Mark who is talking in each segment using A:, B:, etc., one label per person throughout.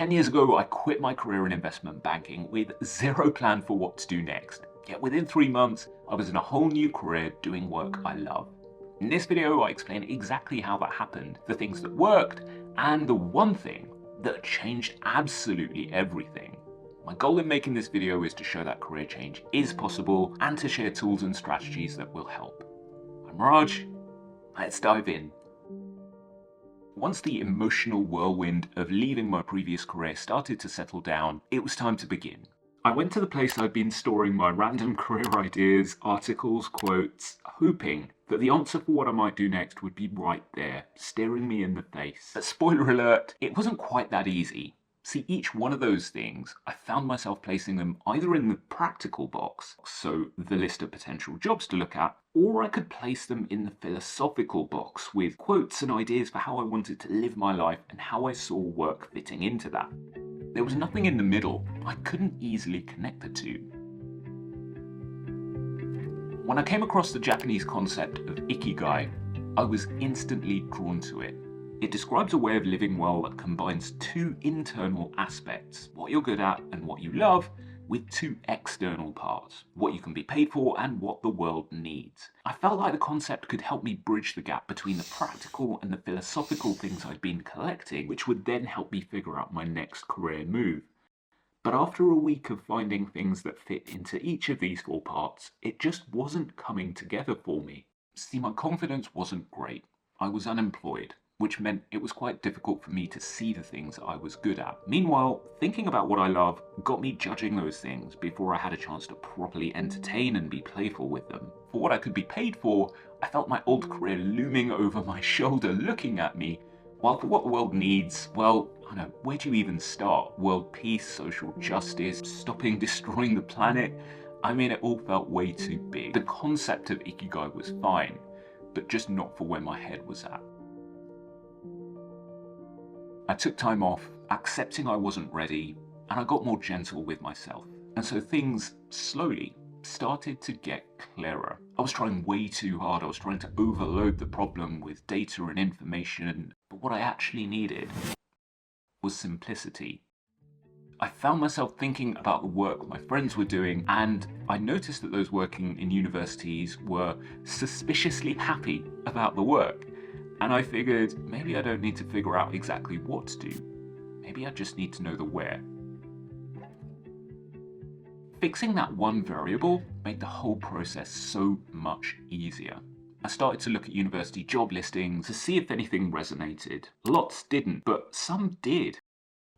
A: 10 years ago, I quit my career in investment banking with zero plan for what to do next. Yet within 3 months, I was in a whole new career doing work I love. In this video, I explain exactly how that happened, the things that worked, and the one thing that changed absolutely everything. My goal in making this video is to show that career change is possible and to share tools and strategies that will help. I'm Raj, let's dive in. Once the emotional whirlwind of leaving my previous career started to settle down, it was time to begin. I went to the place I'd been storing my random career ideas, articles, quotes, hoping that the answer for what I might do next would be right there, staring me in the face. But spoiler alert, it wasn't quite that easy. See, each one of those things, I found myself placing them either in the practical box, so the list of potential jobs to look at, or I could place them in the philosophical box with quotes and ideas for how I wanted to live my life and how I saw work fitting into that. There was nothing in the middle. I couldn't easily connect the two. When I came across the Japanese concept of ikigai, I was instantly drawn to it. It describes a way of living well that combines two internal aspects, what you're good at and what you love, with two external parts, what you can be paid for and what the world needs. I felt like the concept could help me bridge the gap between the practical and the philosophical things I'd been collecting, which would then help me figure out my next career move. But after a week of finding things that fit into each of these four parts, it just wasn't coming together for me. See, my confidence wasn't great. I was unemployed, which meant it was quite difficult for me to see the things I was good at. Meanwhile, thinking about what I love got me judging those things before I had a chance to properly entertain and be playful with them. For what I could be paid for, I felt my old career looming over my shoulder looking at me, while for what the world needs, well, I don't know, where do you even start? World peace, social justice, stopping destroying the planet? I mean, it all felt way too big. The concept of ikigai was fine, but just not for where my head was at. I took time off, accepting I wasn't ready, and I got more gentle with myself. And so things slowly started to get clearer. I was trying way too hard. I was trying to overload the problem with data and information, but what I actually needed was simplicity. I found myself thinking about the work my friends were doing, and I noticed that those working in universities were suspiciously happy about the work. And I figured, maybe I don't need to figure out exactly what to do. Maybe I just need to know the where. Fixing that one variable made the whole process so much easier. I started to look at university job listings to see if anything resonated. Lots didn't, but some did.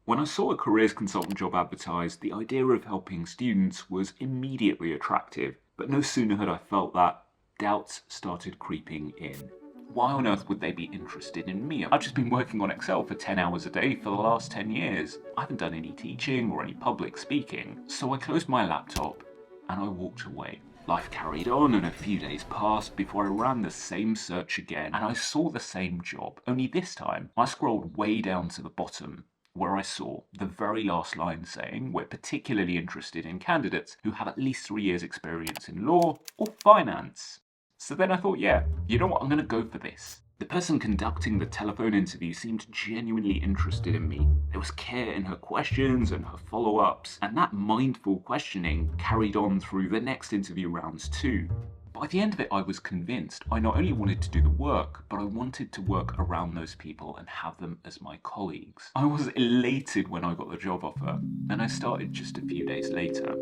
A: When I saw a careers consultant job advertised, the idea of helping students was immediately attractive. But no sooner had I felt that, doubts started creeping in. Why on earth would they be interested in me? I've just been working on Excel for 10 hours a day for the last 10 years. I haven't done any teaching or any public speaking. So I closed my laptop and I walked away. Life carried on and a few days passed before I ran the same search again and I saw the same job. Only this time I scrolled way down to the bottom where I saw the very last line saying we're particularly interested in candidates who have at least 3 years experience in law or finance. So then I thought, yeah, you know what, I'm going to go for this. The person conducting the telephone interview seemed genuinely interested in me. There was care in her questions and her follow-ups, and that mindful questioning carried on through the next interview rounds too. By the end of it, I was convinced I not only wanted to do the work, but I wanted to work around those people and have them as my colleagues. I was elated when I got the job offer, and I started just a few days later.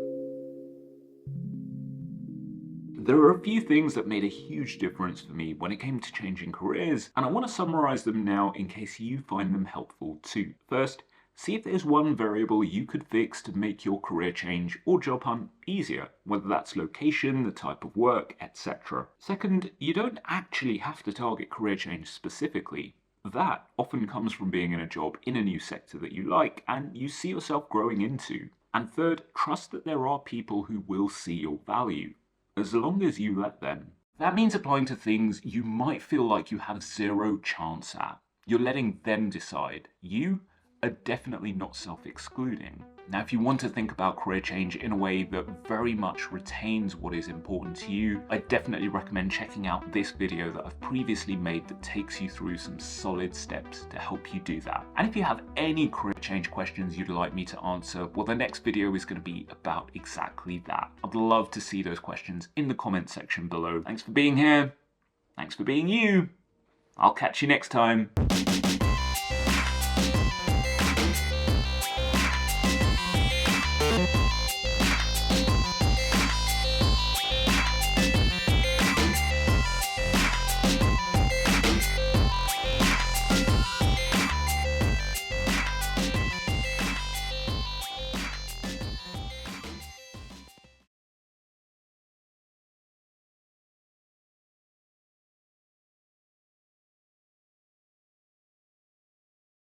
A: There are a few things that made a huge difference for me when it came to changing careers, and I want to summarize them now in case you find them helpful too. First, see if there's one variable you could fix to make your career change or job hunt easier, whether that's location, the type of work, etc. Second, you don't actually have to target career change specifically. That often comes from being in a job in a new sector that you like and you see yourself growing into. And third, trust that there are people who will see your value, as long as you let them. That means applying to things you might feel like you have zero chance at. You're letting them decide. You are definitely not self-excluding. Now, if you want to think about career change in a way that very much retains what is important to you, I definitely recommend checking out this video that I've previously made that takes you through some solid steps to help you do that. And if you have any career change questions you'd like me to answer, well, the next video is going to be about exactly that. I'd love to see those questions in the comment section below. Thanks for being here. Thanks for being you. I'll catch you next time.